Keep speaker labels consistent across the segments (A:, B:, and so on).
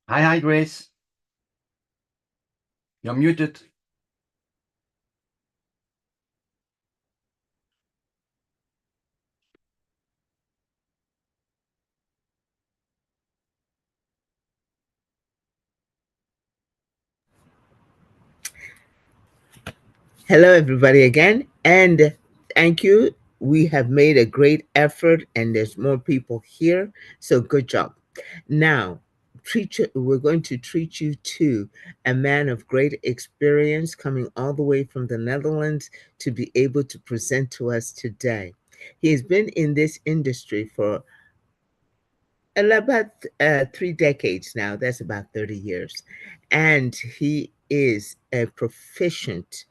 A: Hi, Grace. You're muted.
B: Hello, everybody, again, and thank you. We have made a great effort, and there's more people here, so good job. Now, we're going to treat you to a man of great experience coming all the way from the Netherlands to be able to present to us today. He has been in this industry for about 3 decades now. That's about 30 years. And he is a proficient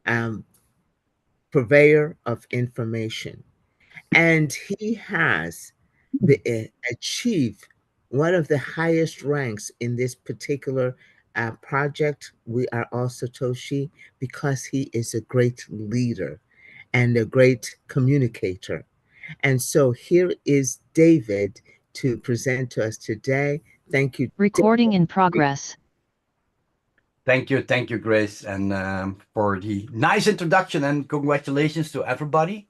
B: um, purveyor of information. And he has achieved one of the highest ranks in this particular project. We are all Satoshi because he is a great leader and a great communicator. And so here is David to present to us today. Thank you.
C: Recording in progress.
A: Thank you, Grace, and for the nice introduction, and congratulations to everybody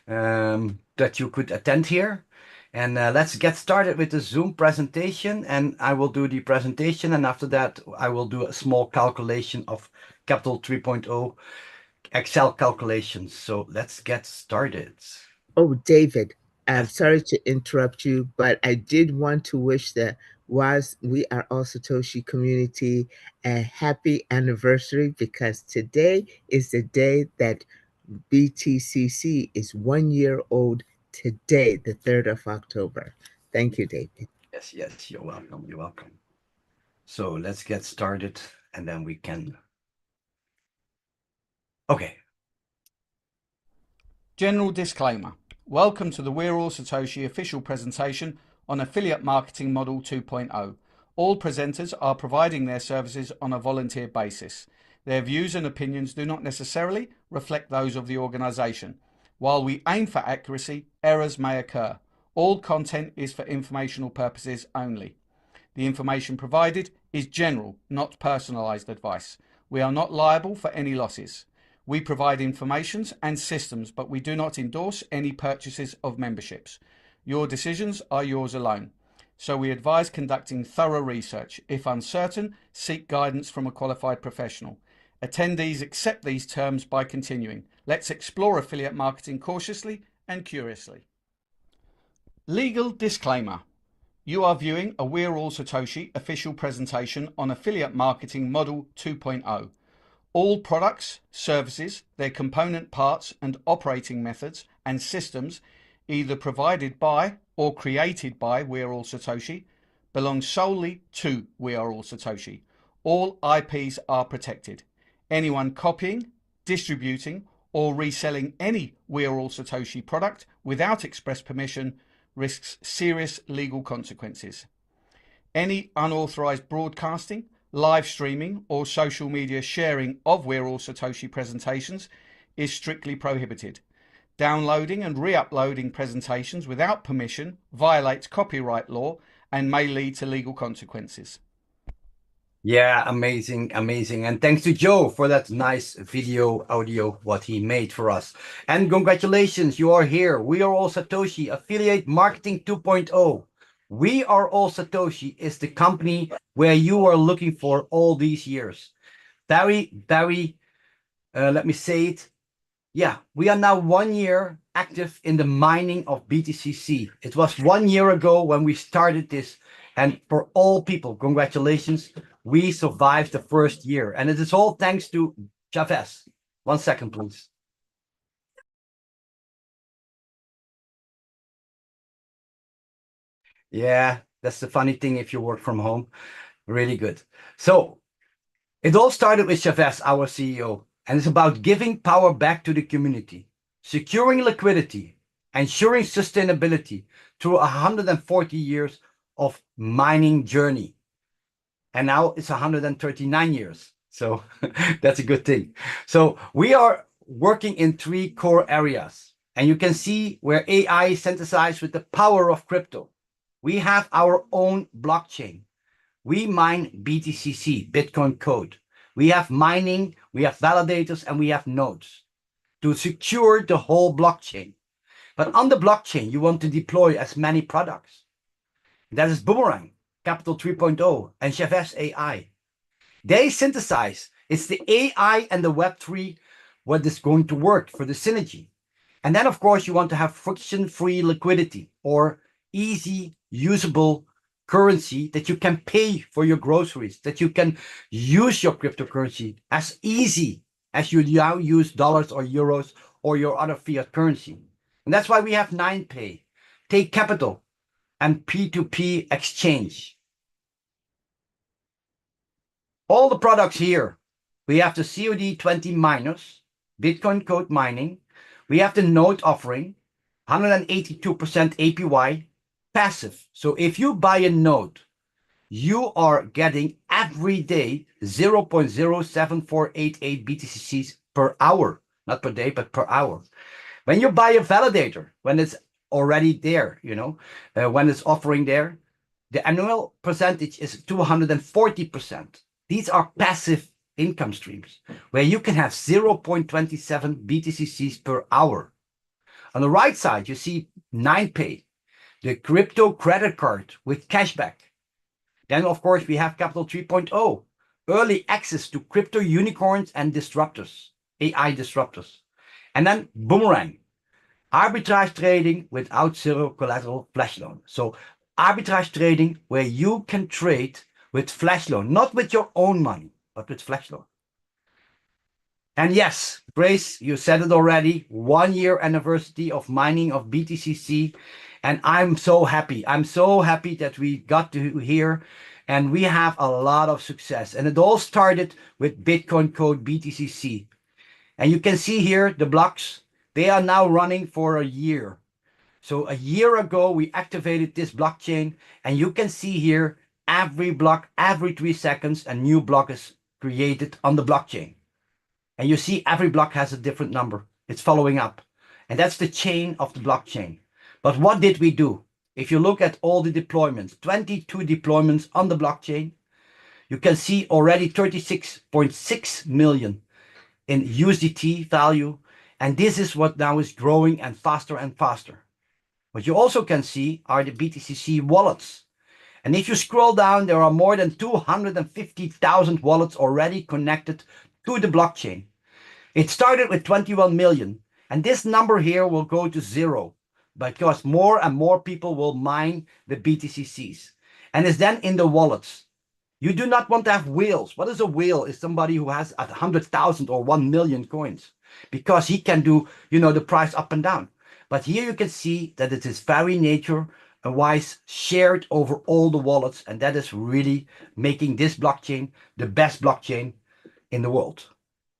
A: that you could attend here. And let's get started with the Zoom presentation, and I will do the presentation, and after that I will do a small calculation of Capital 3.0 Excel calculations. So let's get started.
B: Oh, David, I'm
A: Yes.
B: sorry to interrupt you, but I did want to wish the Was We Are All Satoshi community a happy anniversary because today is the day that BTCC is 1 year old today, the 3rd of October. Thank you, David.
A: Yes, you're welcome. You're welcome. So let's get started, and then we can. Okay.
D: General disclaimer. Welcome to the We're All Satoshi official presentation on Affiliate Marketing Model 2.0. All presenters are providing their services on a volunteer basis. Their views and opinions do not necessarily reflect those of the organization. While we aim for accuracy, errors may occur. All content is for informational purposes only. The information provided is general, not personalized advice. We are not liable for any losses. We provide informations and systems, but we do not endorse any purchases of memberships. Your decisions are yours alone. So we advise conducting thorough research. If uncertain, seek guidance from a qualified professional. Attendees accept these terms by continuing. Let's explore affiliate marketing cautiously and curiously. Legal disclaimer. You are viewing a We're All Satoshi official presentation on Affiliate Marketing Model 2.0. All products, services, their component parts and operating methods and systems either provided by or created by We're All Satoshi belong solely to We Are All Satoshi. All IPs are protected. Anyone copying, distributing or reselling any We're All Satoshi product without express permission risks serious legal consequences. Any unauthorized broadcasting, live streaming, or social media sharing of We're All Satoshi presentations is strictly prohibited. Downloading and re-uploading presentations without permission violates copyright law and may lead to legal consequences.
A: Yeah, amazing. And thanks to Joe for that nice video, audio, what he made for us. And congratulations, you are here. We Are All Satoshi, Affiliate Marketing 2.0. We Are All Satoshi is the company where you are looking for all these years. Very, let me say it. Yeah, we are now 1 year active in the mining of BTCC. It was 1 year ago when we started this. And for all people, congratulations. We survived the first year. And it is all thanks to Chavez. 1 second, please. Yeah, that's the funny thing if you work from home. Really good. So it all started with Chavez, our CEO. And it's about giving power back to the community, securing liquidity, ensuring sustainability through 140 years of mining journey. And now it's 139 years. So that's a good thing. So we are working in 3 core areas. And you can see where AI synthesized with the power of crypto. We have our own blockchain. We mine BTCC, Bitcoin code. We have mining, we have validators, and we have nodes to secure the whole blockchain. But on the blockchain, you want to deploy as many products. That is Boomerang, Capital 3.0, and Chavez AI. They synthesize. It's the AI and the Web3 what is going to work for the synergy. And then, of course, you want to have friction-free liquidity or easy, usable currency that you can pay for your groceries, that you can use your cryptocurrency as easy as you now use dollars or euros or your other fiat currency. And that's why we have 9Pay, Take Capital, and P2P exchange. All the products here, we have the COD20 miners, Bitcoin code mining, we have the node offering, 182% APY, passive. So if you buy a node, you are getting every day 0.07488 BTCCs per hour, not per day, but per hour. When you buy a validator, when it's already there, when it's offering there, the annual percentage is 240%. These are passive income streams where you can have 0.27 BTCCs per hour. On the right side, you see 9Pay, the crypto credit card with cashback. Then, of course, we have Capital 3.0, early access to crypto unicorns and disruptors, AI disruptors. And then Boomerang, arbitrage trading without zero collateral flash loan. So arbitrage trading where you can trade with flash loan, not with your own money, but with flash loan. And yes, Grace, you said it already, 1 year anniversary of mining of BTCC. And I'm so happy. I'm so happy that we got to here and we have a lot of success. And it all started with Bitcoin code BTCC. And you can see here the blocks, they are now running for a year. So a year ago, we activated this blockchain and you can see here every block, every 3 seconds, a new block is created on the blockchain. And you see every block has a different number. It's following up. And that's the chain of the blockchain. But what did we do? If you look at all the deployments, 22 deployments on the blockchain, you can see already 36.6 million in USDT value. And this is what now is growing and faster and faster. What you also can see are the BTCC wallets. And if you scroll down, there are more than 250,000 wallets already connected to the blockchain. It started with 21 million, and this number here will go to 0 because more and more people will mine the BTCCs. And it's then in the wallets. You do not want to have whales. What is a whale? Is somebody who has 100,000 or 1 million coins because he can do, the price up and down. But here you can see that it is very nature-wise shared over all the wallets. And that is really making this blockchain the best blockchain in the world,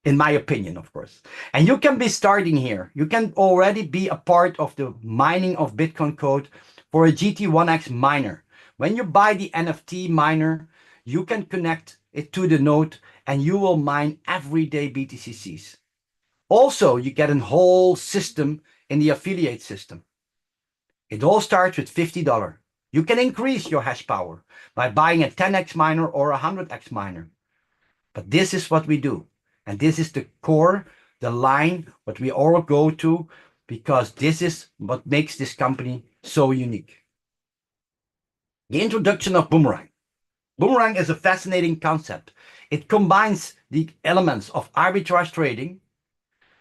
A: in my opinion, of course. And you can be starting here. You can already be a part of the mining of Bitcoin code for a GT1X miner. When you buy the NFT miner, you can connect it to the node and you will mine everyday BTCCs. Also, you get a whole system in the affiliate system. It all starts with $50. You can increase your hash power by buying a 10x miner or a 100x miner. But this is what we do. And this is the core, the line, what we all go to, because this is what makes this company so unique. The introduction of Boomerang. Boomerang is a fascinating concept. It combines the elements of arbitrage trading,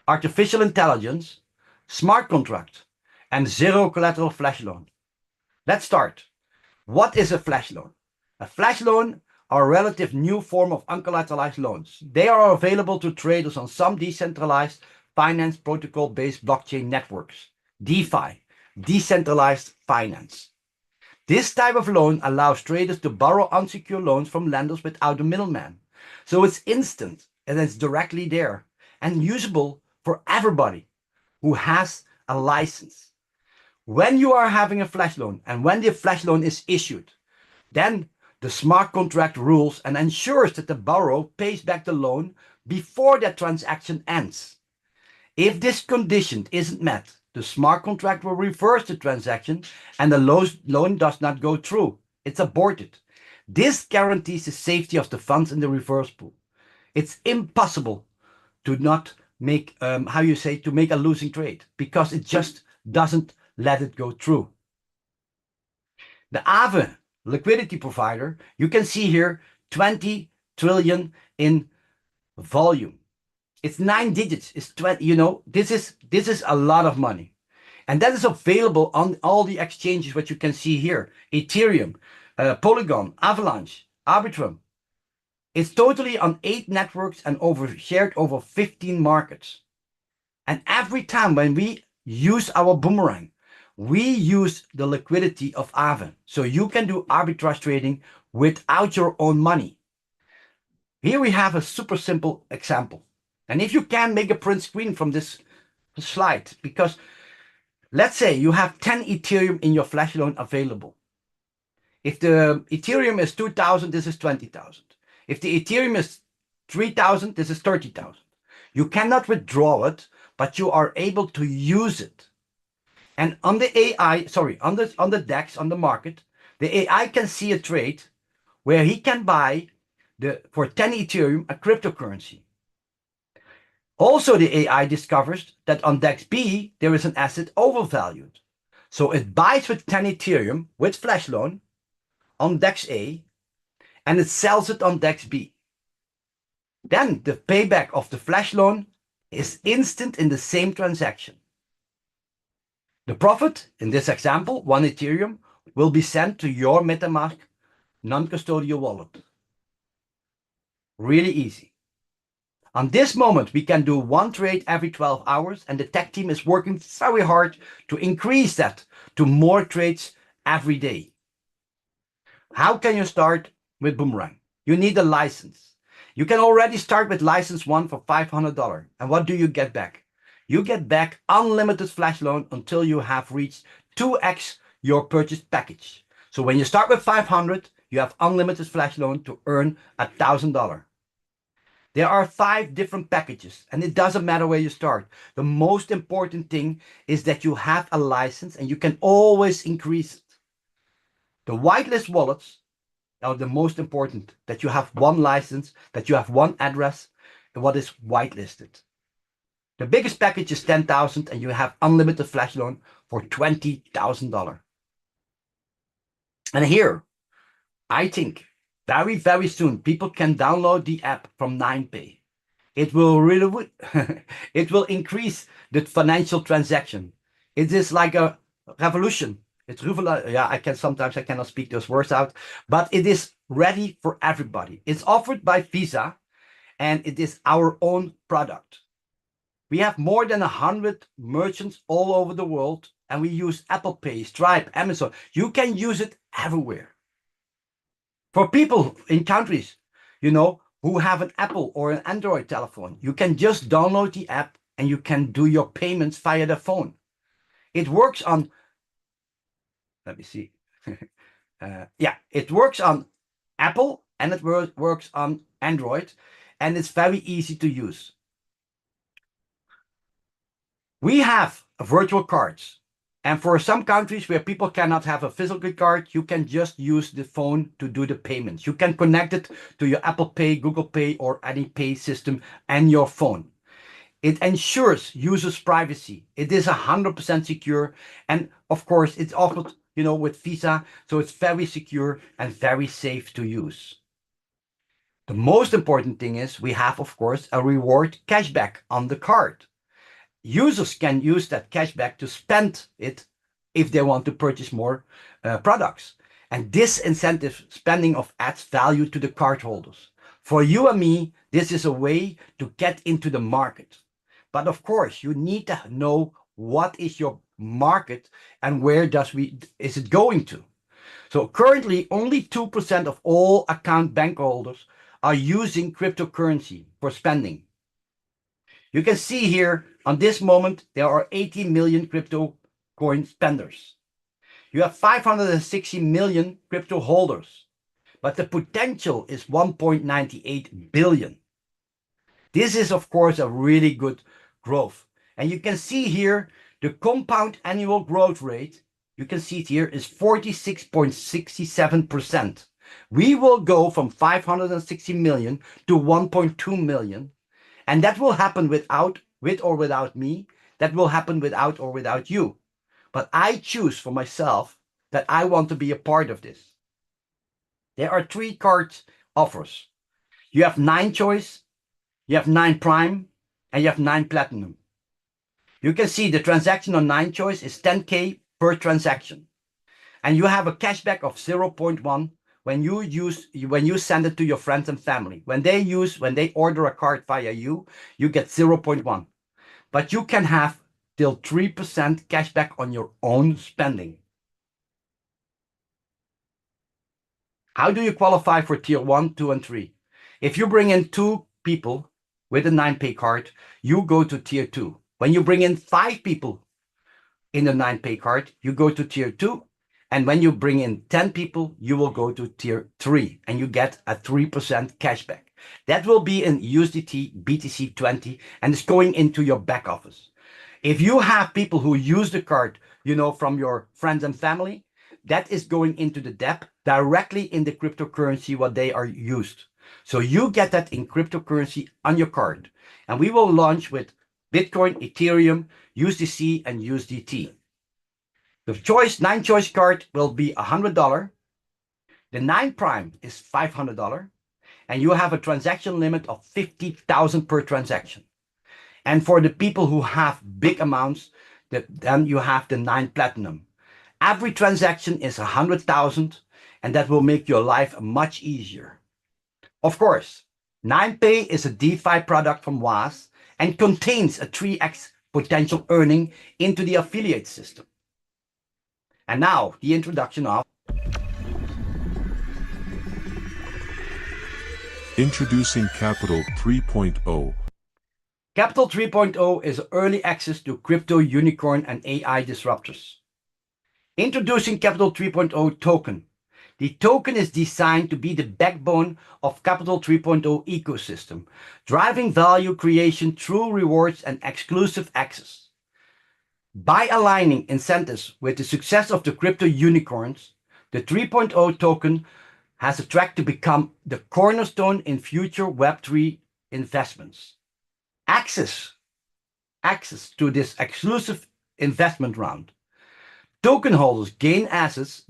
A: artificial intelligence, smart contract, and zero collateral flash loan. Let's start. What is a flash loan? A flash loan are a relative new form of uncollateralized loans. They are available to traders on some decentralized finance protocol-based blockchain networks, DeFi, decentralized finance. This type of loan allows traders to borrow unsecured loans from lenders without a middleman. So it's instant and it's directly there and usable for everybody who has a license. When you are having a flash loan and when the flash loan is issued, then the smart contract rules and ensures that the borrower pays back the loan before that transaction ends. If this condition isn't met, the smart contract will reverse the transaction and the loan does not go through. It's aborted. This guarantees the safety of the funds in the reverse pool. It's impossible to not make, to make a losing trade, because it just doesn't let it go through. The Aave liquidity provider, you can see here 20 trillion in volume. It's 9 digits. It's 20, this is a lot of money. And that is available on all the exchanges, what you can see here. Ethereum, Polygon, Avalanche, Arbitrum. It's totally on 8 networks and shared over 15 markets. And every time when we use our Boomerang, we use the liquidity of Aave. So you can do arbitrage trading without your own money. Here we have a super simple example. And if you can make a print screen from this slide, because let's say you have 10 Ethereum in your flash loan available. If the Ethereum is 2,000, this is 20,000. If the Ethereum is 3,000, this is 30,000. You cannot withdraw it, but you are able to use it. And on the on the DEX, on the market, the AI can see a trade where he can buy for 10 Ethereum a cryptocurrency. Also, the AI discovers that on DEX B, there is an asset overvalued. So it buys with 10 Ethereum with flash loan on DEX A, and it sells it on DEX B. Then the payback of the flash loan is instant in the same transaction. The profit, in this example, 1 Ethereum, will be sent to your MetaMask non-custodial wallet. Really easy. On this moment, we can do 1 trade every 12 hours, and the tech team is working very hard to increase that to more trades every day. How can you start with Boomerang? You need a license. You can already start with license 1 for $500. And what do you get back? You get back unlimited flash loan until you have reached 2x your purchased package. So when you start with 500, you have unlimited flash loan to earn $1,000. There are 5 different packages, and it doesn't matter where you start. The most important thing is that you have a license and you can always increase it. The whitelist wallets are the most important, that you have 1 license, that you have 1 address, and what is whitelisted. The biggest package is 10,000 and you have unlimited flash loan for $20,000. And here, I think very, very soon, people can download the app from 9pay. It will really, it will increase the financial transaction. It is like a revolution. It's yeah, I cannot speak those words out, but it is ready for everybody. It's offered by Visa, and it is our own product. We have more than 100 merchants all over the world, and we use Apple Pay, Stripe, Amazon. You can use it everywhere. For people in countries, who have an Apple or an Android telephone, you can just download the app and you can do your payments via the phone. It works on, let me see. Yeah, it works on Apple and it works on Android, and it's very easy to use. We have virtual cards. And for some countries where people cannot have a physical card, you can just use the phone to do the payments. You can connect it to your Apple Pay, Google Pay, or any pay system and your phone. It ensures users' privacy. It is 100% secure. And of course, it's offered, with Visa. So it's very secure and very safe to use. The most important thing is we have, of course, a reward cashback on the card. Users can use that cashback to spend it if they want to purchase more products. And this incentive spending adds value to the cardholders. For you and me, this is a way to get into the market. But of course, you need to know what is your market and where is it going to. So currently, only 2% of all account bank holders are using cryptocurrency for spending. You can see here, on this moment, there are 80 million crypto coin spenders. You have 560 million crypto holders, but the potential is 1.98 billion. This is, of course, a really good growth. And you can see here, the compound annual growth rate, you can see it here, is 46.67%. We will go from 560 million to 1.2 million. And that will happen with or without me. That will happen without or without you. But I choose for myself that I want to be a part of this. There are 3 card offers. You have 9 choice, you have 9 prime, and you have 9 platinum. You can see the transaction on 9 choice is 10K per transaction. And you have a cashback of 0.1 when you send it to your friends and family. When they order a card via you, you get 0.1. But you can have till 3% cashback on your own spending. How do you qualify for tier 1, 2, and 3? If you bring in 2 people with a 9Pay card, you go to tier 2. When you bring in 5 people in a 9Pay card, you go to tier 2. And when you bring in 10 people, you will go to tier 3 and you get a 3% cashback. That will be in USDT BTC20 and it's going into your back office. If you have people who use the card, from your friends and family, that is going into the DEP directly in the cryptocurrency what they are used. So you get that in cryptocurrency on your card. And we will launch with Bitcoin, Ethereum, USDC, and USDT. The 9 choice card will be $100. The 9 prime is $500. And you have a transaction limit of 50,000 per transaction. And for the people who have big amounts, then you have the 9 platinum. Every transaction is 100,000 and that will make your life much easier. Of course, 9Pay is a DeFi product from WAS and contains a 3x potential earning into the affiliate system. And now the introduction of
C: Introducing Capital 3.0.
A: Capital 3.0 is early access to crypto, unicorn, and AI disruptors. Introducing Capital 3.0 token. The token is designed to be the backbone of Capital 3.0 ecosystem, driving value creation through rewards and exclusive access. By aligning incentives with the success of the crypto unicorns, the 3.0 token has a track to become the cornerstone in future Web3 investments. Access to this exclusive investment round. Token holders gain access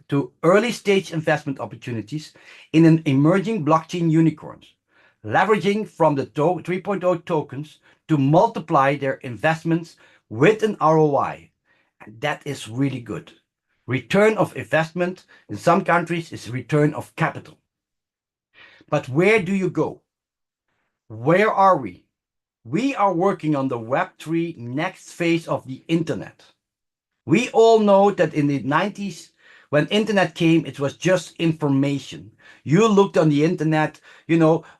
A: to early stage investment opportunities in an emerging blockchain unicorns, leveraging from the 3.0 tokens to multiply their investments with an ROI. And that is really good. Return of investment in some countries is return of capital. But where do you go? Where are we? We are working on the Web3 next phase of the internet. We all know that in the 90s, when internet came, it was just information. You looked on the internet,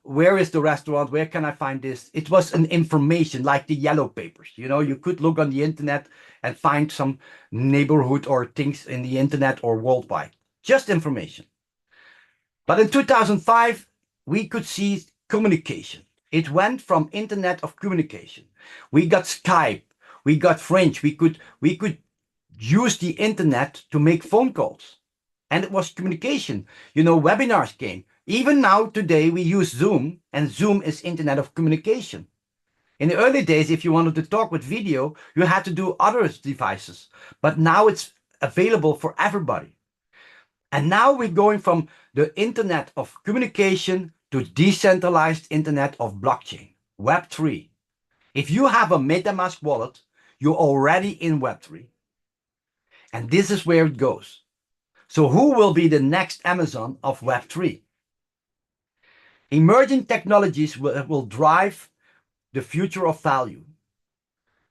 A: where is the restaurant? Where can I find this? It was an information like the yellow papers. You could look on the internet and find some neighborhood or things in the internet or worldwide. Just information. But in 2005, we could see communication. It went from internet of communication. We got Skype, we got French, we could use the internet to make phone calls. And it was communication. Webinars came. Even now, today, we use Zoom, and Zoom is internet of communication. In the early days, if you wanted to talk with video, you had to do other devices. But now it's available for everybody. And now we're going from the internet of communication to decentralized internet of blockchain, Web3. If you have a MetaMask wallet, you're already in Web3. And this is where it goes. So who will be the next Amazon of Web3? Emerging technologies will drive the future of value.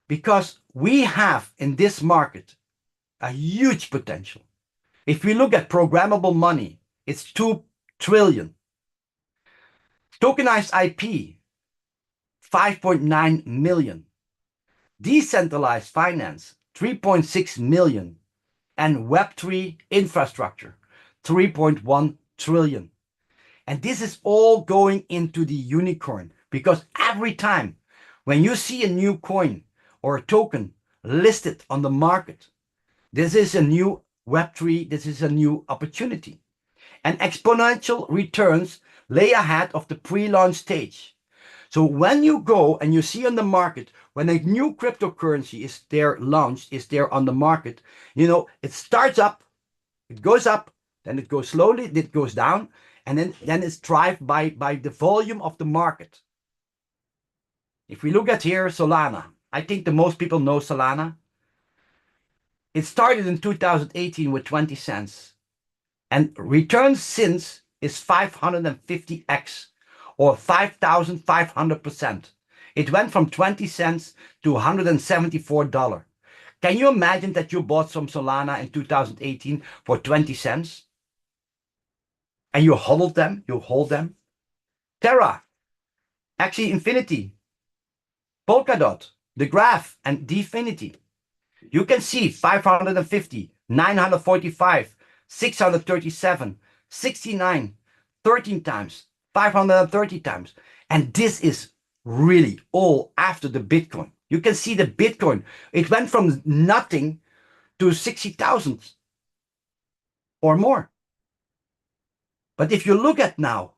A: Because we have in this market a huge potential. If we look at programmable money, it's 2 trillion. Tokenized IP, 5.9 million. Decentralized finance, 3.6 million. And Web3 infrastructure, 3.1 trillion. And this is all going into the unicorn, because every time when you see a new coin or a token listed on the market, this is a new Web3, this is a new opportunity. and exponential returns lay ahead of the pre-launch stage. So when you go and you see on the market, when a new cryptocurrency is there launched, is there on the market, you know, it starts up, it goes up, then it goes slowly, it goes down, and then it's driven by the volume of the market. If we look at here, Solana, I think the most people know Solana. It started in 2018 with 20 cents, and returns since is 550x, or 5,500%. It went from 20 cents to $174. Can you imagine that you bought some Solana in 2018 for 20 cents? And you hold them? Terra, Axie Infinity, Polkadot, The Graph, and Dfinity. You can see 550, 945, 637, 69, 13 times, 530 times. And this is really all after the Bitcoin. You can see the Bitcoin. It went from nothing to 60,000 or more. But if you look at now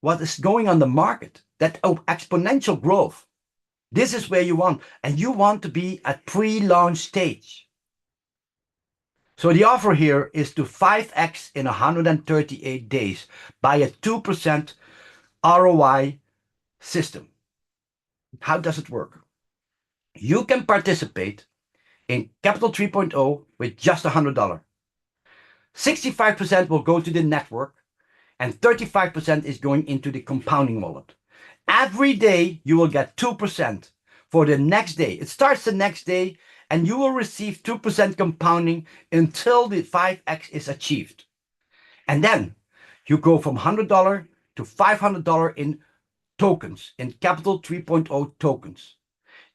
A: what is going on the market, that exponential growth, this is where you want, and you want to be at pre-launch stage. So the offer here is to 5x in 138 days by a 2% ROI system. How does it work? You can participate in Capital 3.0 with just $100. 65% will go to the network, and 35% is going into the compounding wallet. Every day you will get 2% for the next day. It starts the next day, and you will receive 2% compounding until the 5x is achieved. And then you go from $100 to $500 in tokens, in Capital 3.0 tokens.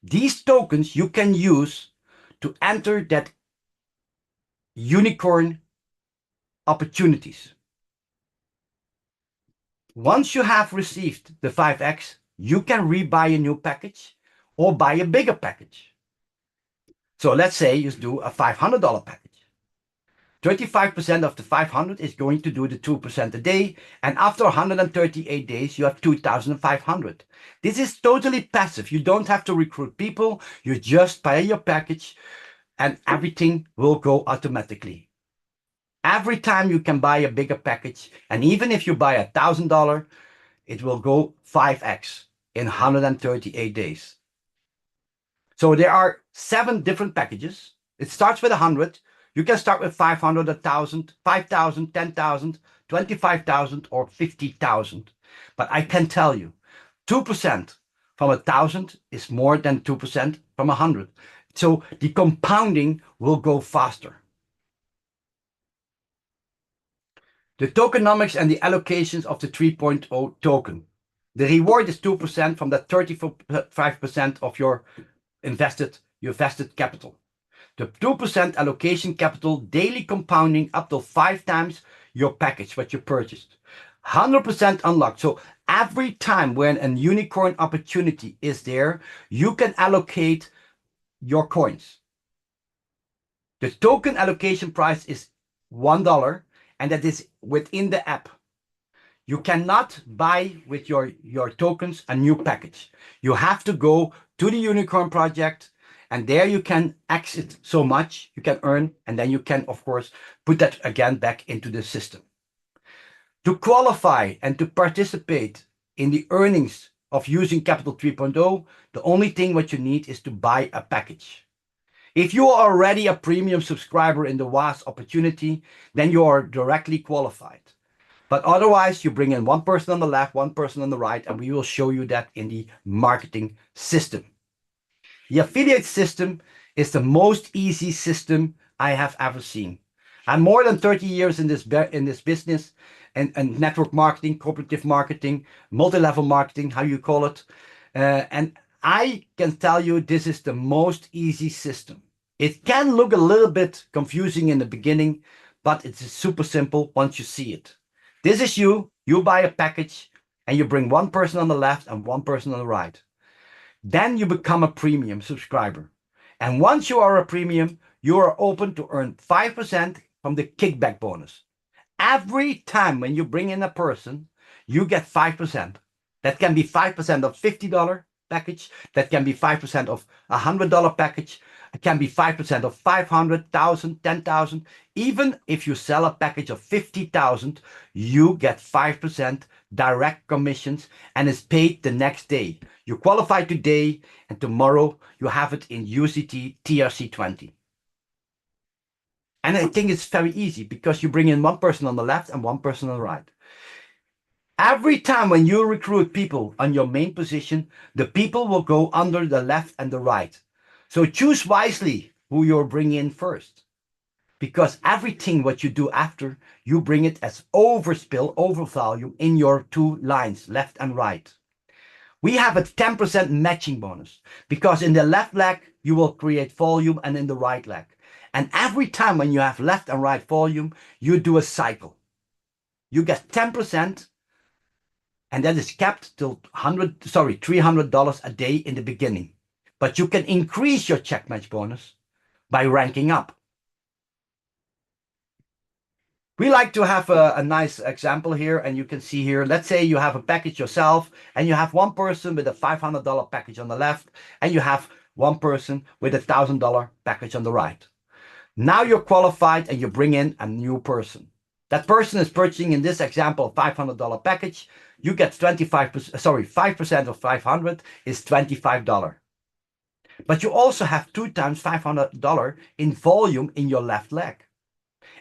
A: These tokens you can use to enter that unicorn opportunities. Once you have received the 5x, you can rebuy a new package or buy a bigger package. So let's say you do a $500 package. 35% of the 500 is going to do the 2% a day, and after 138 days you have 2,500. This is totally passive. You don't have to recruit people. You just pay your package and everything will go automatically. Every time you can buy a bigger package, and even if you buy $1,000, it will go 5x in 138 days. So there are 7 different packages. It starts with 100. You can start with 500, 1,000, 5,000, 10,000, 25,000, or 50,000. But I can tell you, 2% from 1,000 is more than 2% from 100. So the compounding will go faster. The tokenomics and the allocations of the 3.0 token. The reward is 2% from the 35% of your invested capital. The 2% allocation capital, daily compounding up to 5 times your package, what you purchased. 100% unlocked. So every time when a unicorn opportunity is there, you can allocate your coins. The token allocation price is $1, and that is within the app. You cannot buy with your tokens a new package. You have to go to the Unicorn project, and there you can exit so much you can earn, and then you can, of course, put that again back into the system. To qualify and to participate in the earnings of using Capital 3.0, the only thing what you need is to buy a package. If you are already a premium subscriber in the WAS opportunity, then you are directly qualified. But otherwise, you bring in one person on the left, one person on the right, and we will show you that in the marketing system. The affiliate system is the most easy system I have ever seen. I'm more than 30 years in this business, and network marketing, cooperative marketing, multi-level marketing, how you call it. And I can tell you this is the most easy system. It can look a little bit confusing in the beginning, but it's super simple once you see it. This is you buy a package, and you bring one person on the left and one person on the right. Then you become a premium subscriber. And once you are a premium, you are open to earn 5% from the kickback bonus. Every time when you bring in a person, you get 5%. That can be 5% of $50 package. That can be 5% of $100 package. It can be 5% of 500,000, 10,000. Even if you sell a package of 50,000, you get 5% direct commissions and it's paid the next day. You qualify today and tomorrow you have it in USDT TRC20. And I think it's very easy because you bring in one person on the left and one person on the right. Every time when you recruit people on your main position, the people will go under the left and the right. So choose wisely who you're bringing in first. Because everything what you do after, you bring it as overspill, overvalue in your two lines, left and right. We have a 10% matching bonus because in the left leg, you will create volume and in the right leg. And every time when you have left and right volume, you do a cycle. You get 10% and that is capped till $300 a day in the beginning. But you can increase your check match bonus by ranking up. We like to have a nice example here, and you can see here, let's say you have a package yourself and you have one person with a $500 package on the left and you have one person with a $1,000 package on the right. Now you're qualified and you bring in a new person. That person is purchasing in this example $500 package. You get 5% of 500 is $25. But you also have 2 times $500 in volume in your left leg.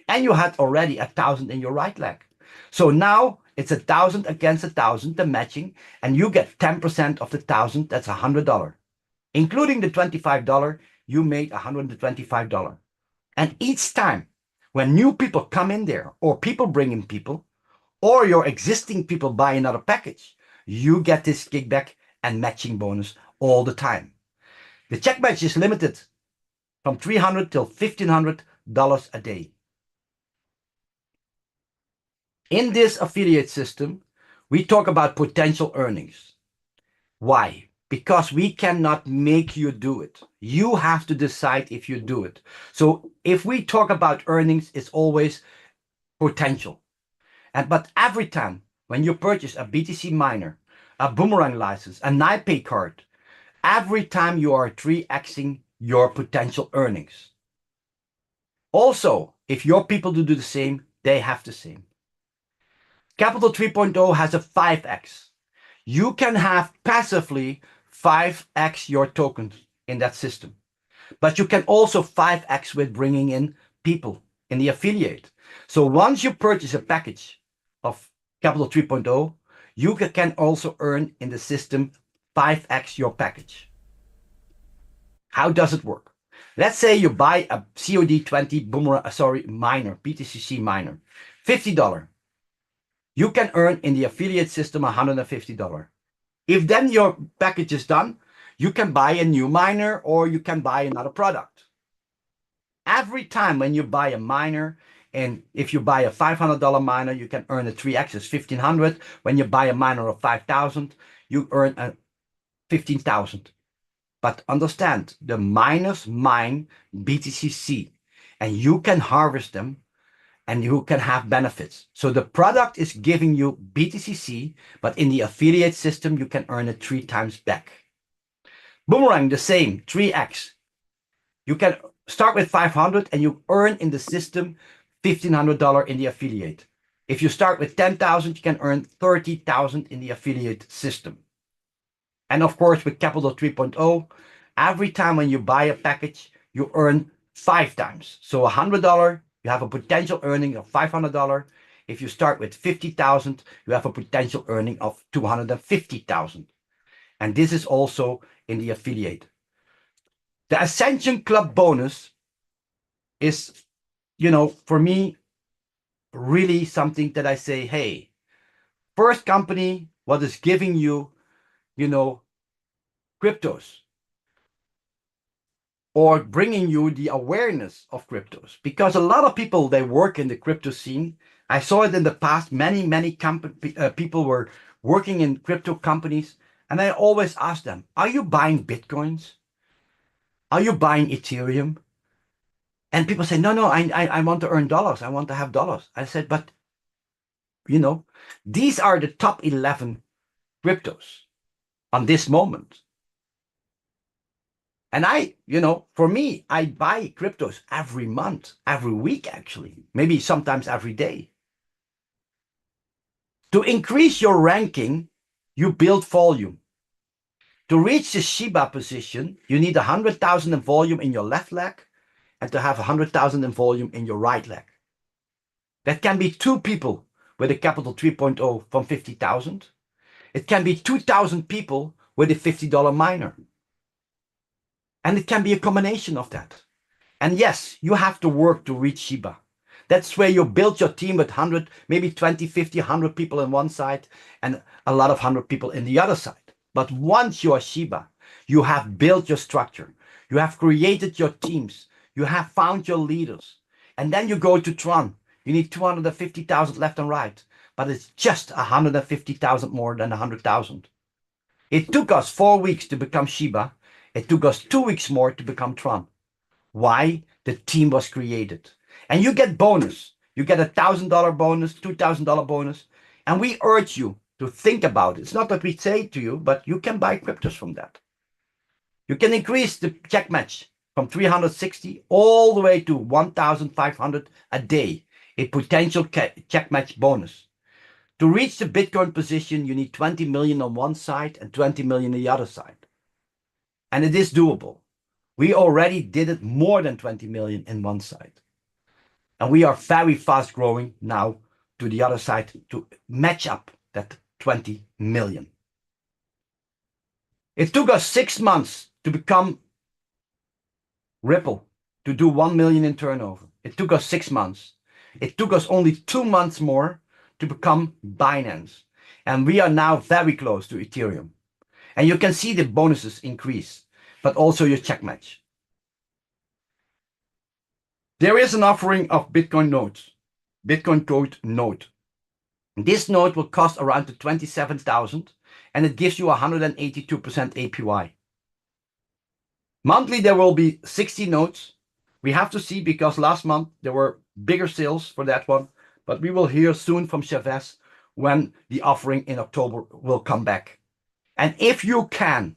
A: And you had already 1,000 in your right leg. So now it's 1,000 against 1,000, the matching, and you get 10% of the 1,000, that's $100. Including the $25, you made $125. And each time when new people come in there, or people bring in people, or your existing people buy another package, you get this kickback and matching bonus all the time. The check match is limited from $300 till $1,500 a day. In this affiliate system, we talk about potential earnings. Why? Because we cannot make you do it. You have to decide if you do it. So if we talk about earnings, it's always potential. But every time when you purchase a BTC miner, a Boomerang license, a NiPay card, every time you are 3xing your potential earnings. Also, if your people do the same, they have the same. Capital 3.0 has a 5x. You can have passively 5x your tokens in that system. But you can also 5x with bringing in people in the affiliate. So once you purchase a package of Capital 3.0, you can also earn in the system 5x your package. How does it work? Let's say you buy a COD20 miner, BTCC miner, $50. You can earn in the affiliate system $150. If then your package is done, you can buy a new miner or you can buy another product. Every time when you buy a miner, and if you buy a $500 miner, you can earn a 3x, it's $1,500. When you buy a miner of 5,000, you earn a 15,000. But understand, the miners mine BTCC and you can harvest them and you can have benefits. So the product is giving you BTCC, but in the affiliate system, you can earn it 3 times back. Boomerang, the same, 3x. You can start with 500 and you earn in the system $1,500 in the affiliate. If you start with 10,000, you can earn 30,000 in the affiliate system. And of course, with Capital 3.0, every time when you buy a package, you earn 5 times. So $100, you have a potential earning of $500. If you start with 50,000, you have a potential earning of 250,000. And this is also in the affiliate. The Ascension Club bonus is, for me, really something that I say, hey, first company, what is giving you, cryptos, or bringing you the awareness of cryptos, because a lot of people, they work in the crypto scene. I saw it in the past. Many people were working in crypto companies, and I always ask them, are you buying Bitcoins? Are you buying Ethereum? And people say, no, I want to earn dollars. I want to have dollars. I said, but these are the top 11 cryptos on this moment. And for me, I buy cryptos every month, every week, actually, maybe sometimes every day. To increase your ranking, you build volume. To reach the Shiba position, you need 100,000 in volume in your left leg and to have 100,000 in volume in your right leg. That can be 2 people with a capital 3.0 from 50,000. It can be 2,000 people with a $50 miner. And it can be a combination of that. And yes, you have to work to reach Shiba. That's where you build your team with 100, maybe 20, 50, 100 people on one side and a lot of 100 people in the other side. But once you are Shiba, you have built your structure. You have created your teams. You have found your leaders. And then you go to Tron. You need 250,000 left and right. But it's just 150,000 more than 100,000. It took us 4 weeks to become Shiba. It took us 2 weeks more to become Tron. Why? The team was created. And you get bonus. You get $1,000 bonus, $2,000 bonus. And we urge you to think about it. It's not that we say it to you, but you can buy cryptos from that. You can increase the check match from 360 all the way to 1,500 a day, a potential check match bonus. To reach the Bitcoin position, you need 20 million on one side and 20 million on the other side. And it is doable. We already did it more than 20 million in one side. And we are very fast growing now to the other side to match up that 20 million. It took us 6 months to become Ripple, to do 1 million in turnover. It took us 6 months. It took us only 2 months more to become Binance. And we are now very close to Ethereum. And you can see the bonuses increase, but also your check match. There is an offering of Bitcoin notes, Bitcoin Code Note. This note will cost around 27,000 and it gives you 182% APY. Monthly, there will be 60 notes. We have to see because last month there were bigger sales for that one, but we will hear soon from Chavez when the offering in October will come back. And if you can,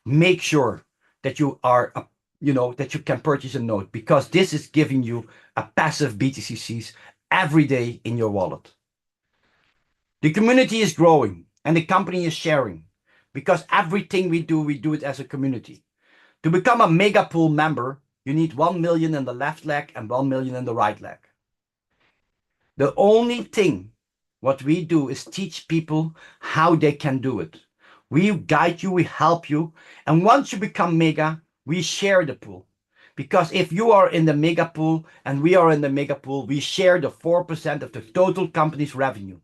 A: make sure that you are, that you can purchase a note because this is giving you a passive BTCs every day in your wallet. The community is growing and the company is sharing because everything we do it as a community. To become a mega pool member, you need 1 million in the left leg and 1 million in the right leg. The only thing what we do is teach people how they can do it. We guide you, we help you. And once you become mega, we share the pool. Because if you are in the mega pool and we are in the mega pool, we share the 4% of the total company's revenue.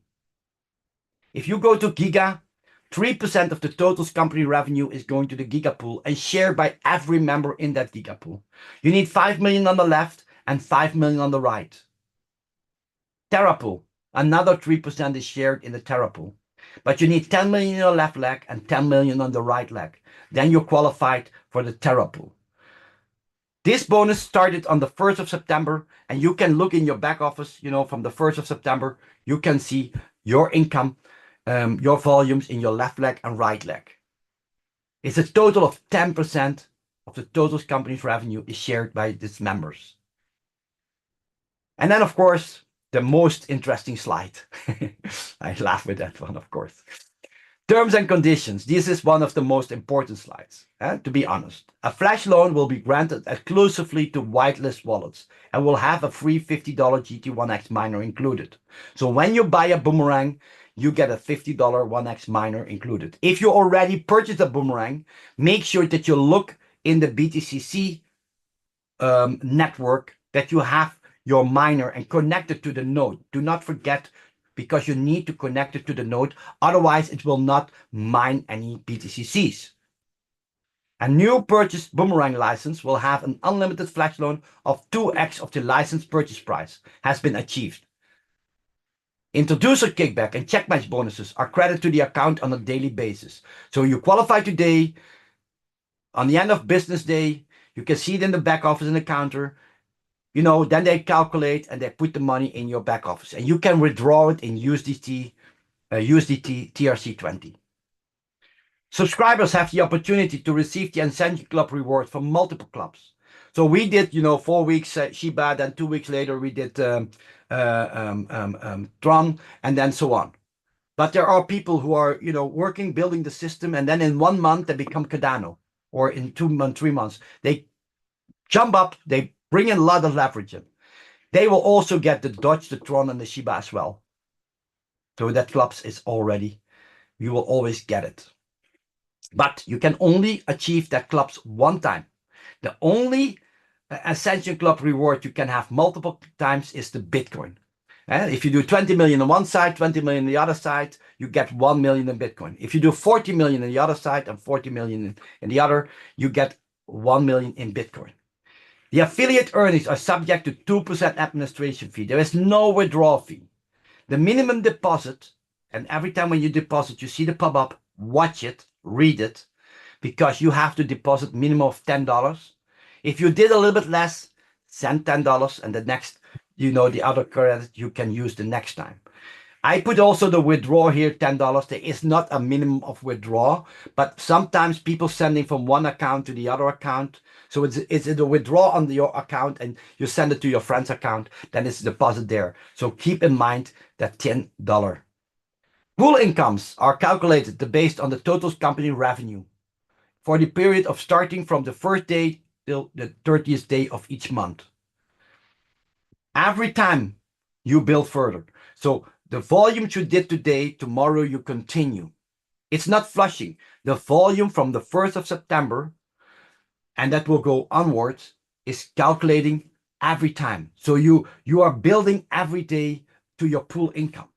A: If you go to Giga, 3% of the total company revenue is going to the Giga pool and shared by every member in that Giga pool. You need 5 million on the left and 5 million on the right. Terra pool, another 3% is shared in the Terra pool. But you need 10 million on the left leg and 10 million on the right leg. Then you're qualified for the Terra pool. This bonus started on the 1st of September and you can look in your back office, from the 1st of September, you can see your income, your volumes in your left leg and right leg. It's a total of 10% of the total company's revenue is shared by its members. And then, of course, the most interesting slide. I laugh with that one, of course. Terms and conditions. This is one of the most important slides, to be honest. A flash loan will be granted exclusively to whitelist wallets and will have a free $50 GT1X miner included. So when you buy a Boomerang, you get a $50 1X miner included. If you already purchased a Boomerang, make sure that you look in the BTCC network that you have your miner and connect it to the node. Do not forget, because you need to connect it to the node. Otherwise, it will not mine any BTCs. A new purchased Boomerang license will have an unlimited flash loan of 2x of the license purchase price has been achieved. Introducer kickback and check match bonuses are credited to the account on a daily basis. So you qualify today, on the end of business day, you can see it in the back office in the counter. you know, then they calculate and they put the money in your back office, and you can withdraw it in USDT, USDT TRC20. Subscribers have the opportunity to receive the Ascension Club reward from multiple clubs. So we did, you know, 4 weeks Shiba, then 2 weeks later we did Tron, and then so on. But there are people who are, you know, working, building the system, and then in 1 month they become Cardano, or in 2 months, 3 months, they jump up, they bring in a lot of leverage in. They will also get the Dodge, the Tron, and the Shiba as well. So that clubs is already, you will always get it. But you can only achieve that clubs one time. The only Ascension Club reward you can have multiple times is the Bitcoin. If you do 20 million on one side, 20 million on the other side, you get 1 million in Bitcoin. If you do 40 million on the other side and 40 million in the other, you get 1 million in Bitcoin. The affiliate earnings are subject to 2% administration fee. There is no withdrawal fee. The minimum deposit, and every time when you deposit, you see the pop-up, watch it, read it, because you have to deposit minimum of $10. If you did a little bit less, send $10, and the next, you know, the other credit you can use the next time. I put also the withdraw here, $10. There is not a minimum of withdraw, but sometimes people sending from one account to the other account. So it's a withdraw on your account and you send it to your friend's account, then it's deposit there. So keep in mind that $10. Pool incomes are calculated based on the total company revenue for the period of starting from the first day till the 30th day of each month. Every time you build further. So the volume you did today, tomorrow you continue. It's not flushing. The volume from the 1st of September, and that will go onwards, is calculating every time. So you are building every day to your pool income.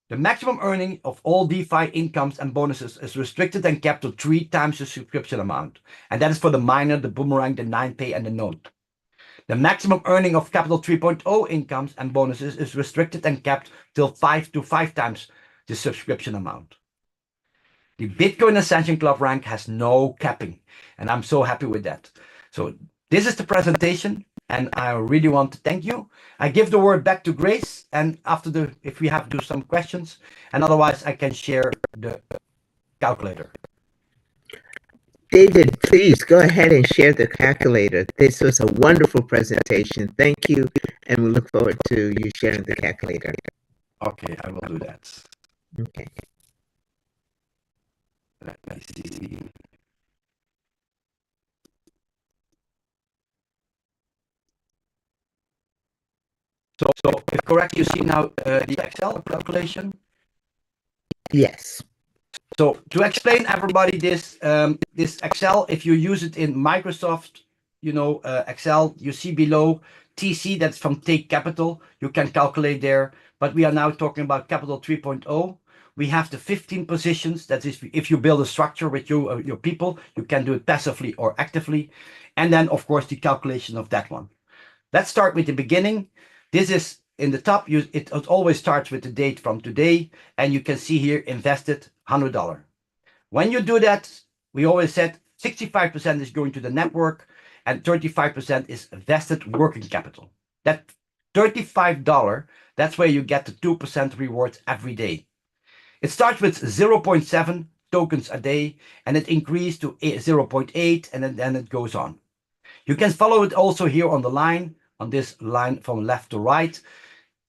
A: The maximum earning of all DeFi incomes and bonuses is restricted and capped to 3 times the subscription amount. And that is for the miner, the Boomerang, the 9Pay, and the Node. The maximum earning of Capital 3.0 incomes and bonuses is restricted and capped till 5 times the subscription amount. The Bitcoin Ascension Club rank has no capping, and I'm so happy with that. So this is the presentation, and I really want to thank you. I give the word back to Grace, and after if we have to do some questions, and otherwise I can share the calculator.
B: David, please go ahead and share the calculator. This was a wonderful presentation. Thank you, and we look forward to you sharing the calculator.
A: Okay, I will do that.
B: Okay.
A: Let me see. So if correct, you see now the Excel calculation?
B: Yes.
A: So to explain everybody this, this Excel, if you use it in Microsoft, you know, Excel, you see below TC, that's from Take Capital, you can calculate there. But we are now talking about Capital 3.0. We have the 15 positions. That is, if you build a structure with your people, you can do it passively or actively. And then, of course, the calculation of that one. Let's start with the beginning. This is in the top. It always starts with the date from today. And you can see here, invested $100. When you do that, we always said 65% is going to the network and 35% is vested working capital. That $35, that's where you get the 2% rewards every day. It starts with 0.7 tokens a day, and it increased to 0.8, and then it goes on. You can follow it also here on the line, on this line from left to right,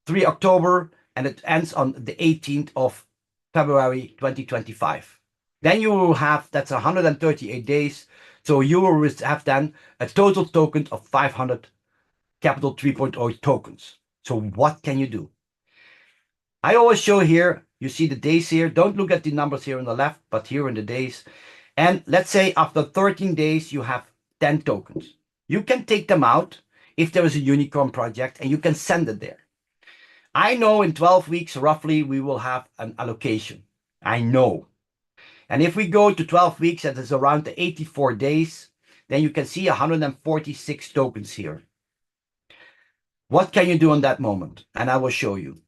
A: 3 October, and it ends on the 18th of February 2025. Then you will have, that's 138 days, so you will have then a total token of 500 Capital 3.0 tokens. So what can you do? I always show here, you see the days here. Don't look at the numbers here on the left, but here in the days. And let's say after 13 days, you have 10 tokens. You can take them out if there is a unicorn project and you can send it there. I know in 12 weeks, roughly, we will have an allocation. I know. And if we go to 12 weeks, that is around the 84 days, then you can see 146 tokens here. What can you do on that moment? And I will show you.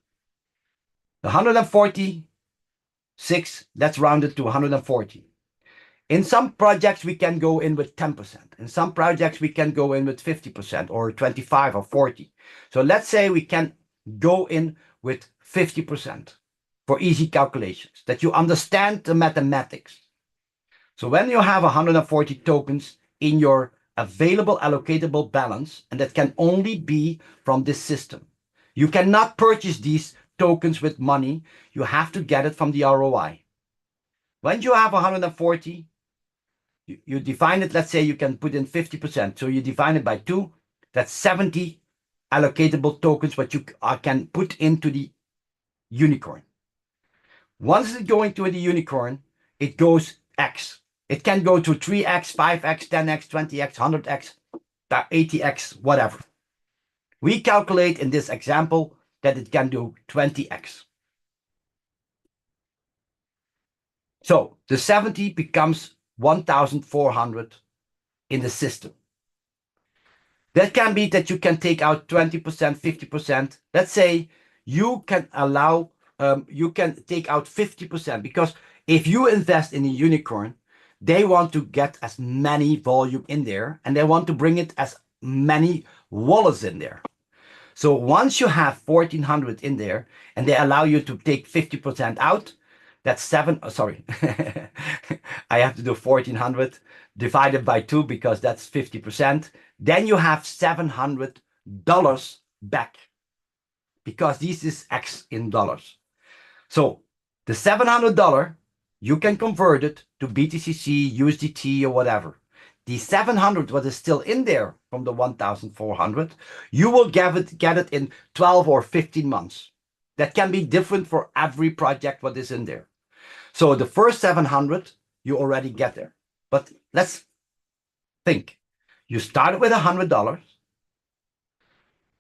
A: The 146, that's rounded to 140. In some projects, we can go in with 10%. In some projects, we can go in with 50% or 25 or 40. So let's say we can go in with 50% for easy calculations, that you understand the mathematics. So when you have 140 tokens in your available allocatable balance, and that can only be from this system. You cannot purchase these tokens with money. You have to get it from the ROI. When you have 140, you define it, let's say you can put in 50%. So you divide it by 2, that's 70 allocatable tokens, what you can put into the unicorn. Once it's going to the unicorn, it goes X. It can go to 3x, 5x, 10x, 20x, 100x, 80x, whatever. We calculate in this example that it can do 20x. So the 70 becomes 1,400 in the system. That can be that you can take out 20%, 50%. Let's say you can allow, you can take out 50%, because if you invest in a unicorn, they want to get as many volume in there, and they want to bring it as many wallets in there. So once you have 1,400 in there and they allow you to take 50% out, that's sorry, I have to do 1,400 divided by 2 because that's 50%. Then you have $700 back, because this is X in dollars. So the $700, you can convert it to BTCC, USDT, or whatever. The 700, what is still in there from the 1,400, you will get it in 12 or 15 months. That can be different for every project what is in there. So the first 700, you already get there. But let's think. You started with $100,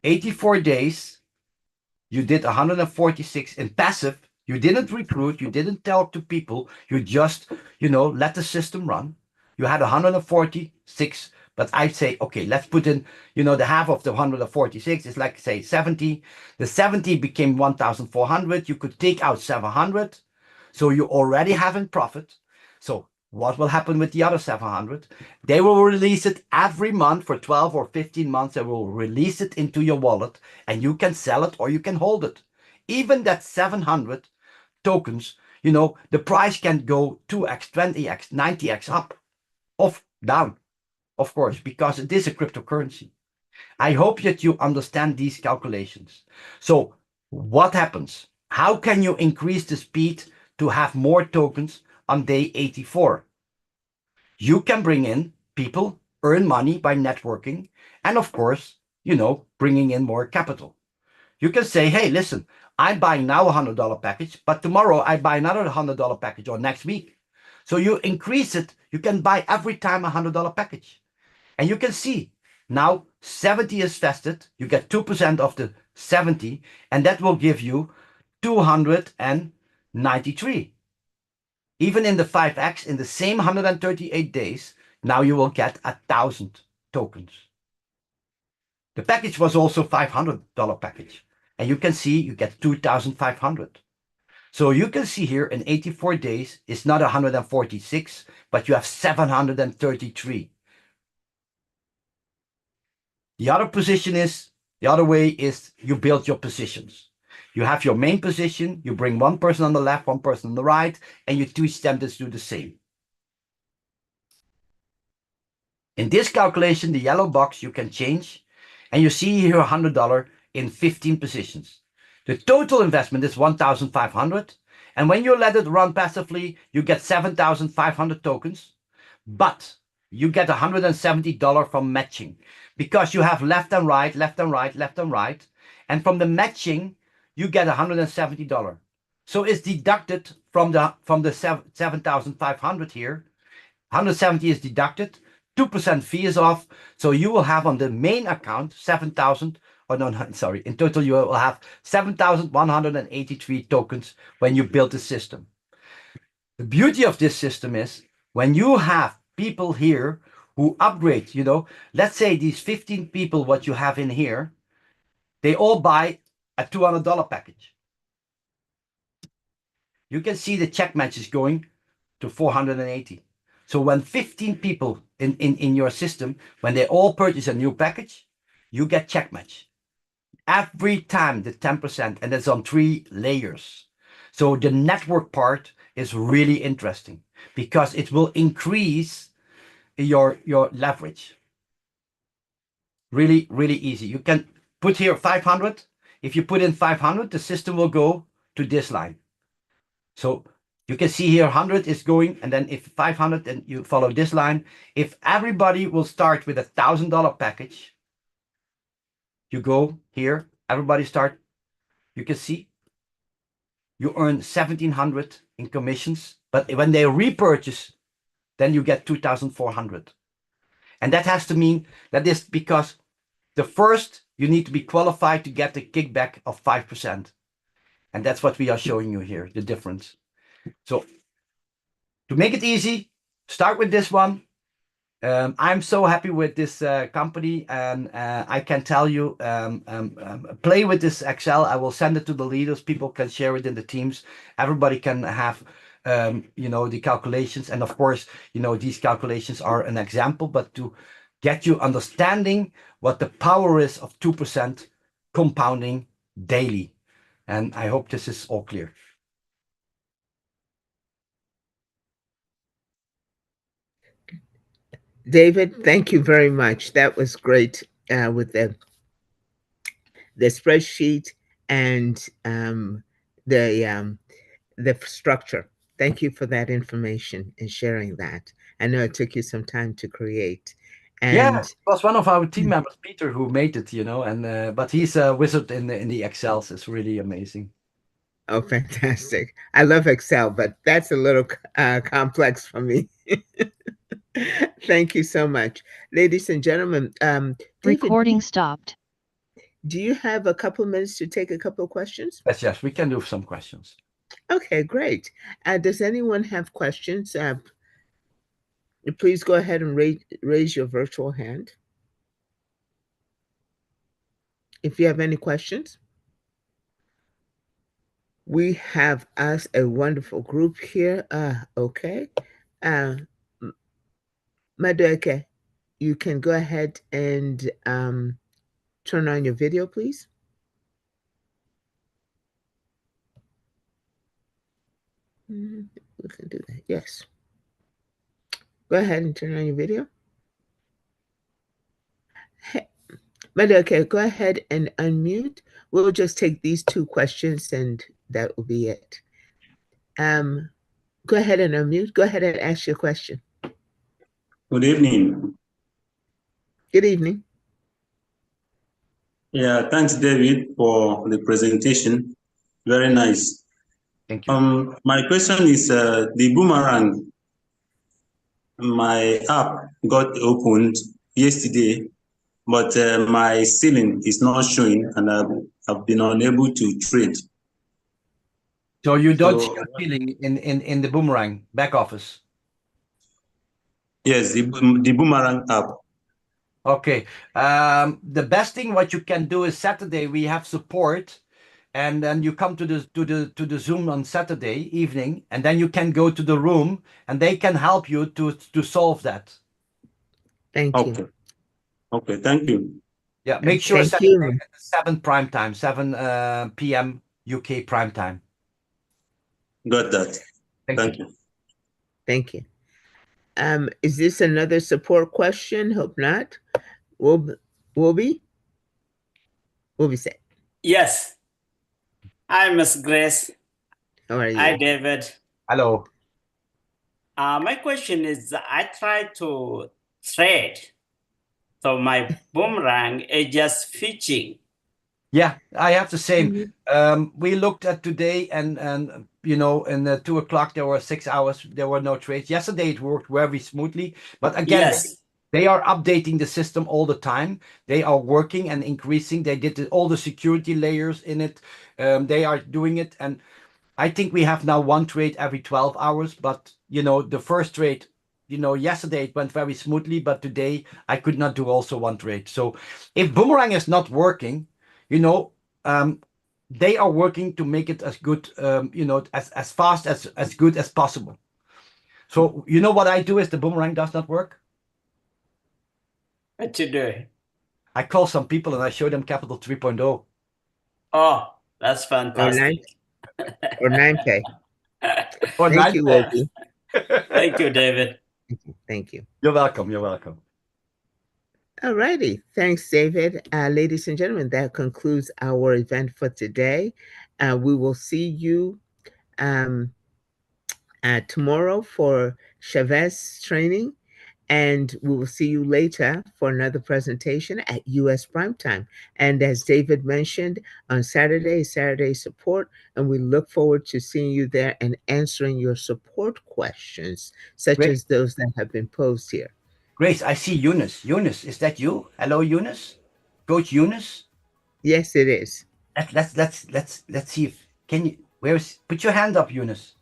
A: 84 days, you did 146 in passive. You didn't recruit, you didn't talk to people, you just, let the system run. You had 146, but I'd say, okay, let's put in, the half of the 146 is like, say, 70. The 70 became 1,400. You could take out 700. So you already have in profit. So what will happen with the other 700? They will release it every month for 12 or 15 months. They will release it into your wallet, and you can sell it or you can hold it. Even that 700 tokens, the price can go 2x, 20x, 90x up, off, down, of course, because it is a cryptocurrency. I hope that you understand these calculations. So what happens? How can you increase the speed to have more tokens on day 84? You can bring in people, earn money by networking, and of course, bringing in more capital. You can say, hey, listen, I'm buying now a $100 package, but tomorrow I buy another $100 package, or next week. So you increase it. You can buy every time a $100 package. And you can see now 70 is vested. You get 2% of the 70, and that will give you 293. Even in the 5x, in the same 138 days, now you will get 1,000 tokens. The package was also $500 package. And you can see you get 2,500. So you can see here in 84 days, it's not 146, but you have 733. The other way is you build your positions. You have your main position, you bring one person on the left, one person on the right, and you teach them to do the same. In this calculation, the yellow box you can change, and you see here $100 in 15 positions. The total investment is 1,500, and when you let it run passively, you get 7,500 tokens, but you get $170 from matching, because you have left and right, left and right, left and right, and from the matching, you get $170. So it's deducted from the 7,500 here. 170 is deducted, 2% fee is off, so you will have on the main account 7,000. Oh, no, sorry. In total, you will have 7,183 tokens when you build the system. The beauty of this system is when you have people here who upgrade, let's say these 15 people, what you have in here, they all buy a $200 package. You can see the check match is going to 480. So when 15 people in your system, when they all purchase a new package, you get check match. Every time the 10%, and it's on 3 layers. So the network part is really interesting because it will increase your leverage. Really, really easy. You can put here 500. If you put in 500, the system will go to this line. So you can see here 100 is going, and then if 500, then you follow this line. If everybody will start with $1,000 package, you go here, everybody start, you can see you earn 1,700 in commissions, but when they repurchase, then you get 2,400. And that has to mean that this, because the first, you need to be qualified to get the kickback of 5%. And that's what we are showing you here, the difference. So to make it easy, start with this one. I'm so happy with this company, and I can tell you, play with this Excel. I will send it to the leaders. People can share it in the teams. Everybody can have, the calculations. And of course, these calculations are an example, but to get you understanding what the power is of 2% compounding daily. And I hope this is all clear.
B: David, thank you very much. That was great with the spreadsheet and the structure. Thank you for that information and sharing that. I know it took you some time to create. And
A: yeah, it was one of our team members, Peter, who made it, and but he's a wizard in the Excels. It's really amazing.
B: Oh, fantastic. I love Excel, but that's a little complex for me. Thank you so much. Ladies and gentlemen, David,
E: recording stopped.
B: Do you have a couple of minutes to take a couple of questions?
A: Yes, we can do some questions.
B: Okay, great. Does anyone have questions? Please go ahead and raise your virtual hand if you have any questions. We have us a wonderful group here. Okay. Madueke, you can go ahead and turn on your video, please. We can do that. Yes. Go ahead and turn on your video. Hey, Madueke, go ahead and unmute. We'll just take these 2 questions and that will be it. Go ahead and unmute. Go ahead and ask your question.
F: Good evening.
B: Good evening.
F: Yeah, thanks, David, for the presentation. Very nice.
A: Thank you.
F: My question is the Boomerang. My app got opened yesterday, but my ceiling is not showing, and I've been unable to trade.
A: So you don't see your ceiling in the Boomerang back office?
F: Yes, the Boomerang app.
A: Okay. The best thing what you can do is Saturday we have support, and then you come to the Zoom on Saturday evening, and then you can go to the room and they can help you to solve that.
B: Thank you.
F: Okay, thank you.
A: Yeah, make sure
B: Thank
A: Saturday
B: you.
A: at 7 prime time, 7 p.m. UK prime time.
F: Got that.
A: Thank you.
B: Thank you. Is this another support question? Hope not. Will be said.
G: Yes. Hi, Miss Grace.
B: How are you?
G: Hi, David.
A: Hello.
G: My question is, I tried to trade, so my Boomerang is just fishing.
A: Yeah, I have the same. We looked at today, and in the 2 o'clock there were 6 hours. There were no trades. Yesterday it worked very smoothly, but again,
G: Yes.
A: they are updating the system all the time. They are working and increasing. They did all the security layers in it. They are doing it, and I think we have now 1 trade every 12 hours. But the first trade, yesterday it went very smoothly, but today I could not do also 1 trade. So if Boomerang is not working, they are working to make it as good, as fast as good as possible. So you know what I do if the boomerang does not work?
G: What you do?
A: I call some people and I show them Capital 3.0.
G: Oh, that's
B: Or
G: fantastic.
B: 9K.
A: Or
B: Thank you,
A: 9K.
B: Obi.
G: Thank you, David.
B: Thank you.
A: You're welcome. You're welcome.
B: All righty. Thanks, David. Ladies and gentlemen, that concludes our event for today. We will see you tomorrow for Chavez training, and we will see you later for another presentation at US Primetime. And as David mentioned, on Saturday, Saturday support, and we look forward to seeing you there and answering your support questions, such
A: Great.
B: as those that have been posed here.
A: Grace, I see Eunice. Eunice, is that you? Hello, Eunice. Coach Eunice.
B: Yes, it is.
A: Let's see if put your hand up, Eunice.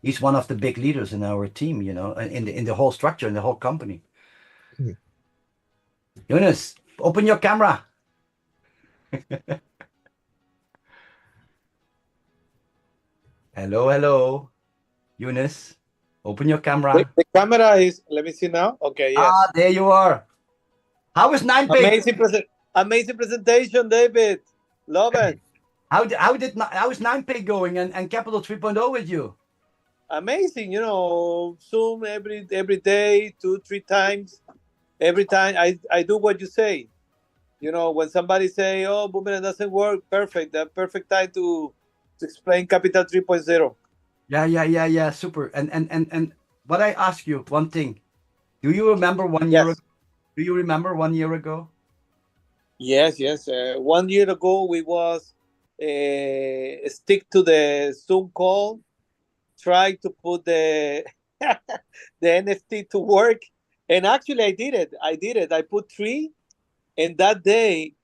A: He's one of the big leaders in our team, you know, in the whole structure, in the whole company.
B: Mhm.
A: Eunice, open your camera. Hello, Eunice. Open your camera.
E: The camera is, let me see now. Okay, yes.
A: There you are. How is 9Pay?
E: Amazing presentation, David. Love it.
A: How is 9Pay going and Capital 3.0 with you?
E: Amazing. You know, Zoom every day, 2-3 times. Every time I do what you say. You know, when somebody say, "Oh, Boomerang doesn't work," perfect. The perfect time to explain Capital 3.0.
A: Yeah. Super. And what I ask you one thing. Do you remember 1 year
E: Yes.
A: ago? Do you remember 1 year ago?
E: Yes. 1 year ago, we was stick to the Zoom call, try to put the the NFT to work, and actually I did it. I put 3, and that day,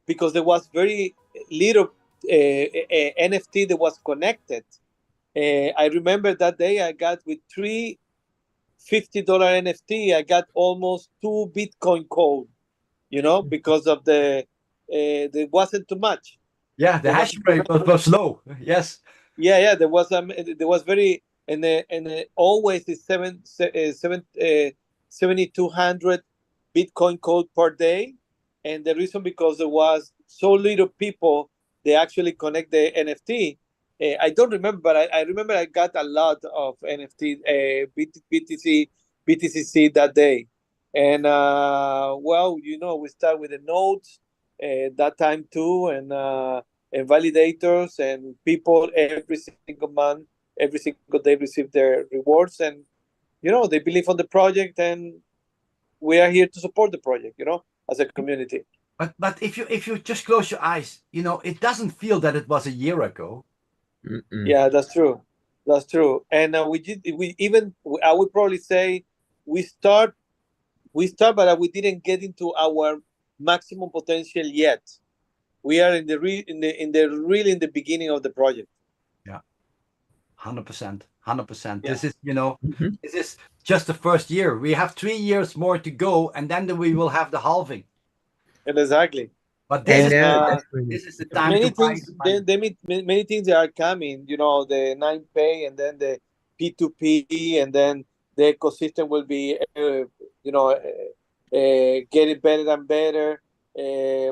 E: because there was very little NFT that was connected, I remember that day I got with 3 $50 NFT, I got almost 2 Bitcoin code, you know, because of there wasn't too much.
A: Yeah, the hash rate was low. Yes.
E: Yeah, there was very, and always is 7,200 Bitcoin code per day, and the reason because there was so little people they actually connect the NFT. I don't remember, but I remember I got a lot of NFT BTCC that day, and well, you know, we start with the nodes that time too, and validators and people every single month, every single day receive their rewards, and you know they believe on the project, and we are here to support the project, you know, as a community.
A: But if you just close your eyes, you know, it doesn't feel that it was a year ago.
B: Mm-mm.
E: Yeah, that's true. And I would probably say we start, but we didn't get into our maximum potential yet. We are in the beginning of the project.
A: Yeah, 100%.
E: Yeah.
A: This is, you know,
B: Mhm.
A: this is just the first year. We have 3 years more to go, and then we will have the halving.
E: And exactly.
A: But
B: I
A: this
B: know,
E: uh,
A: this is the time
E: Many
A: to buy.
E: things, many things that are coming. You know, the 9Pay, and then the P2P, and then the ecosystem will be, getting better and better.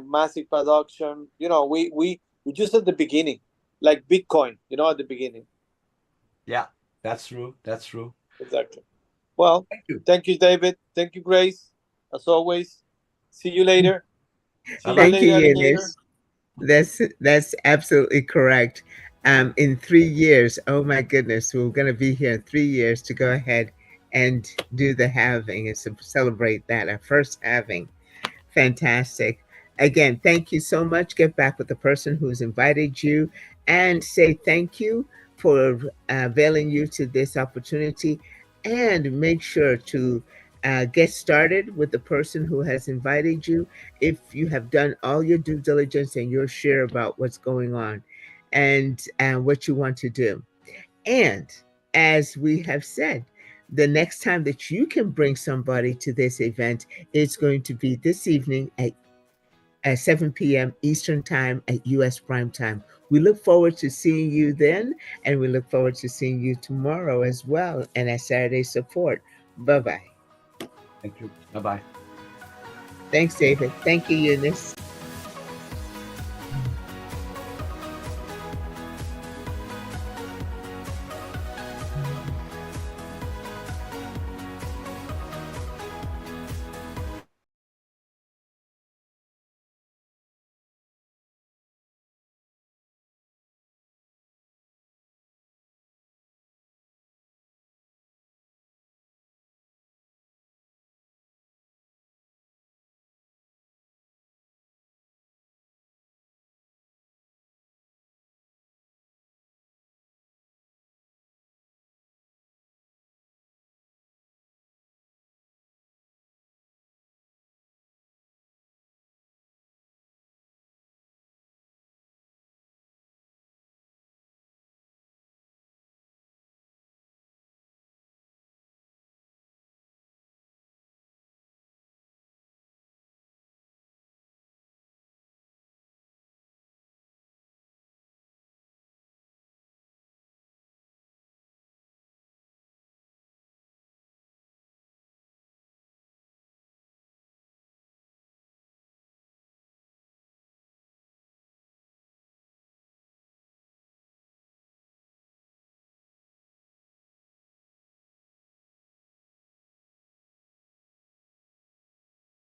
E: Massive production. You know, we just at the beginning, like Bitcoin. You know, at the beginning.
A: Yeah, that's true.
E: Exactly. Well, thank you, David. Thank you, Grace. As always. See you later. See
B: Thank you,
E: alligator.
B: Eunice. That's absolutely correct. In 3 years, oh my goodness, we're going to be here in 3 years to go ahead and do the halving and celebrate that, our first halving. Fantastic. Again, thank you so much. Get back with the person who's invited you and say thank you for availing you to this opportunity, and make sure to get started with the person who has invited you if you have done all your due diligence and you're sure about what's going on and what you want to do. And as we have said, the next time that you can bring somebody to this event is going to be this evening at at 7 p.m. Eastern Time at U.S. Prime Time. We look forward to seeing you then, and we look forward to seeing you tomorrow as well, and at Saturday Support. Bye-bye.
A: Thank you. Bye-bye.
B: Thanks, David. Thank you, Eunice.